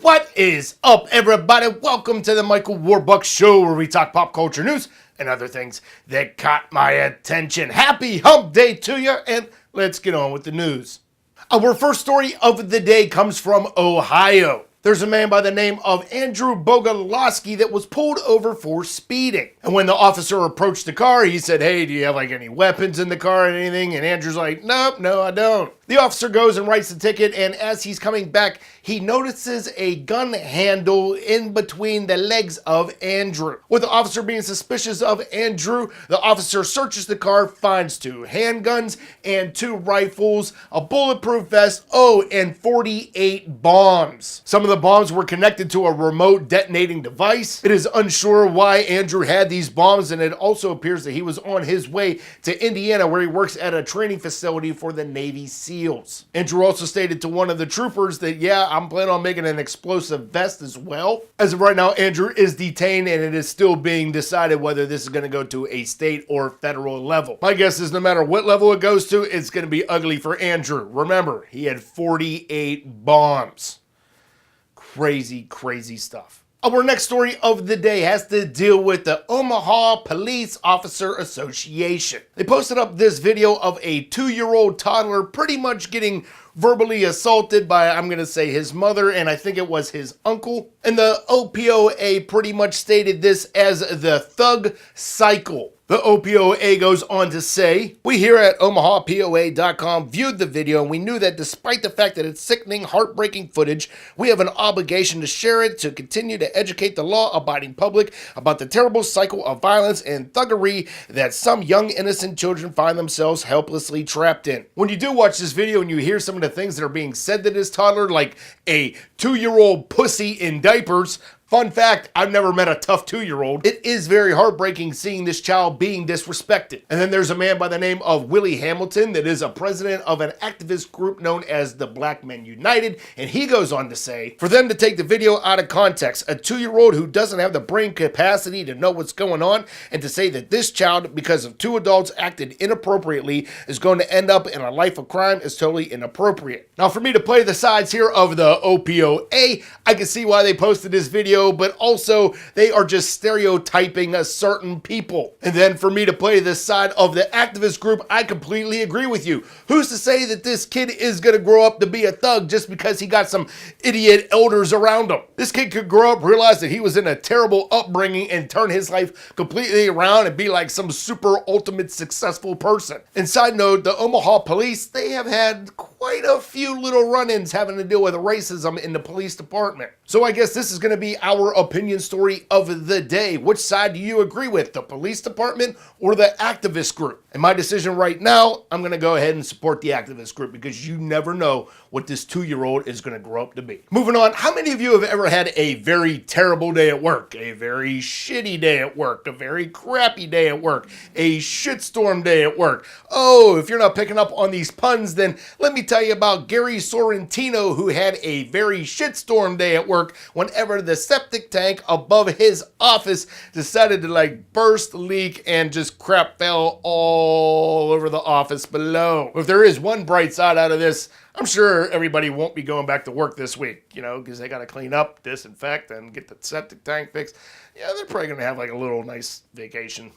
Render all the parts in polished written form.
What is up, everybody? Welcome to the Michael Warbux Show, where we talk pop culture news and other things that caught my attention. Happy hump day to you, and let's get on with the news. Our first story of the day comes from Ohio. There's a man by the name of Andrew Boguslawski that was pulled over for speeding. And when the officer approached the car, he said, "Hey, do you have any weapons in the car or anything?" And Andrew's like, "Nope, no, I don't." The officer goes and writes the ticket, and as he's coming back, he notices a gun handle in between the legs of Andrew. With the officer being suspicious of Andrew, the officer searches the car, finds 2 handguns and 2 rifles, a bulletproof vest, and 48 bombs. Some of the bombs were connected to a remote detonating device. It is unsure why Andrew had these bombs, and it also appears that he was on his way to Indiana, where he works at a training facility for the Navy SEALs. Andrew also stated to one of the troopers that, "Yeah, I'm planning on making an explosive vest as well." As of right now, Andrew is detained, and it is still being decided whether this is going to go to a state or federal level. My guess is no matter what level it goes to, it's going to be ugly for Andrew. Remember, he had 48 bombs. Crazy, crazy stuff. Our next story of the day has to deal with the Omaha Police Officer Association. They posted up this video of a 2-year-old toddler pretty much getting verbally assaulted by, I'm going to say, his mother, and I think it was his uncle. And the OPOA pretty much stated this as the thug cycle. The OPOA goes on to say, "We here at OmahaPOA.com viewed the video, and we knew that despite the fact that it's sickening, heartbreaking footage, we have an obligation to share it to continue to educate the law-abiding public about the terrible cycle of violence and thuggery that some young innocent children find themselves helplessly trapped in." When you do watch this video and you hear some of the things that are being said to this toddler, like a 2-year-old pussy in diapers, fun fact, I've never met a tough 2-year-old. It is very heartbreaking seeing this child being disrespected. And then there's a man by the name of Willie Hamilton that is a president of an activist group known as the Black Men United, and he goes on to say, for them to take the video out of context, a 2-year-old who doesn't have the brain capacity to know what's going on, and to say that this child, because of 2 adults acted inappropriately, is going to end up in a life of crime is totally inappropriate. Now, for me to play the sides here of the OPOA, I can see why they posted this video, but also they are just stereotyping a certain people. And then for me to play this side of the activist group, I completely agree with you. Who's to say that this kid is going to grow up to be a thug just because he got some idiot elders around him? This kid could grow up, realize that he was in a terrible upbringing, and turn his life completely around and be like some super ultimate successful person. And side note, the Omaha police, they have had quite a few little run-ins having to deal with racism in the police department. So I guess this is going to be our opinion story of the day. Which side do you agree with, the police department or the activist group? And my decision right now, I'm going to go ahead and support the activist group, because you never know what this 2-year-old is going to grow up to be. Moving on, how many of you have ever had a very terrible day at work, a very shitty day at work, a very crappy day at work, a shitstorm day at work? Oh, if you're not picking up on these puns, then let me tell you about Gary Sorrentino, who had a very shitstorm day at work whenever the septic tank above his office decided to burst, leak, and just crap fell all over the office below. If there is one bright side out of this, I'm sure everybody won't be going back to work this week, because they got to clean up, disinfect, and get the septic tank fixed. Yeah, they're probably going to have a little nice vacation.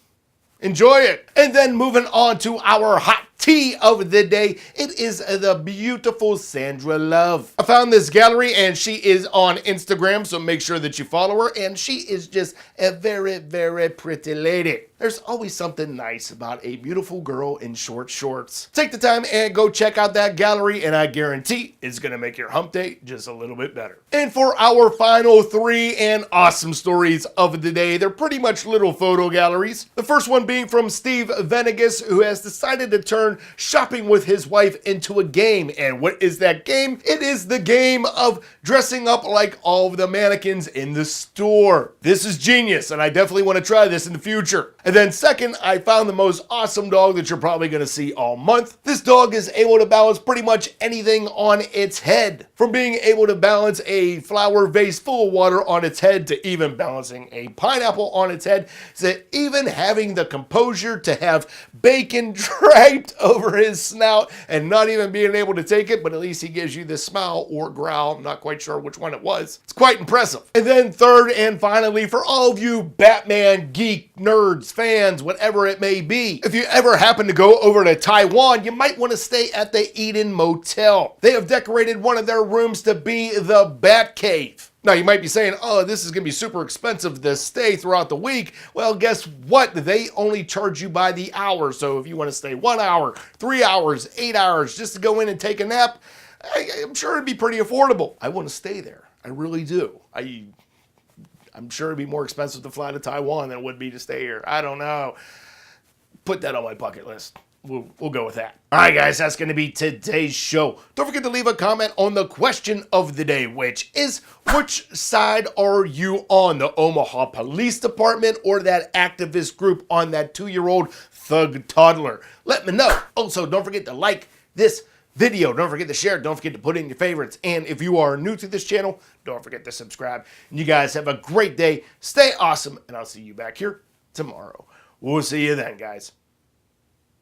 Enjoy it. And then moving on to our hot tea of the day, it is the beautiful Sandra Love. I found this gallery, and she is on Instagram, so make sure that you follow her, and she is just a very, very pretty lady. There's always something nice about a beautiful girl in short shorts. Take the time and go check out that gallery, and I guarantee it's going to make your hump day just a little bit better. And for our final 3 and awesome stories of the day, they're pretty much little photo galleries. The first one being from Steve Venegas, who has decided to turn shopping with his wife into a game. And what is that game? It is the game of dressing up like all of the mannequins in the store. This is genius, and I definitely want to try this in the future. And then second, I found the most awesome dog that you're probably going to see all month. This dog is able to balance pretty much anything on its head. From being able to balance a flower vase full of water on its head to even balancing a pineapple on its head, to even having the composure to have bacon draped over his snout and not even being able to take it, but at least he gives you this smile or growl. I'm not quite sure which one it was. It's quite impressive. And then third and finally, for all of you Batman geek nerds, fans, whatever it may be, if you ever happen to go over to Taiwan, you might want to stay at the Eden Motel. They have decorated one of their rooms to be the Batcave. Now, you might be saying, oh, this is going to be super expensive to stay throughout the week. Well, guess what? They only charge you by the hour. So if you want to stay 1 hour, 3 hours, 8 hours just to go in and take a nap, I'm sure it'd be pretty affordable. I want to stay there. I really do. I'm sure it'd be more expensive to fly to Taiwan than it would be to stay here. I don't know. Put that on my bucket list. We'll go with that. All right, guys, that's going to be today's show. Don't forget to leave a comment on the question of the day, which is, which side are you on? The Omaha Police Department or that activist group on that 2-year-old thug toddler? Let me know. Also, don't forget to like this video. Don't forget to share. Don't forget to put in your favorites. And if you are new to this channel, don't forget to subscribe. And you guys have a great day. Stay awesome. And I'll see you back here tomorrow. We'll see you then, guys.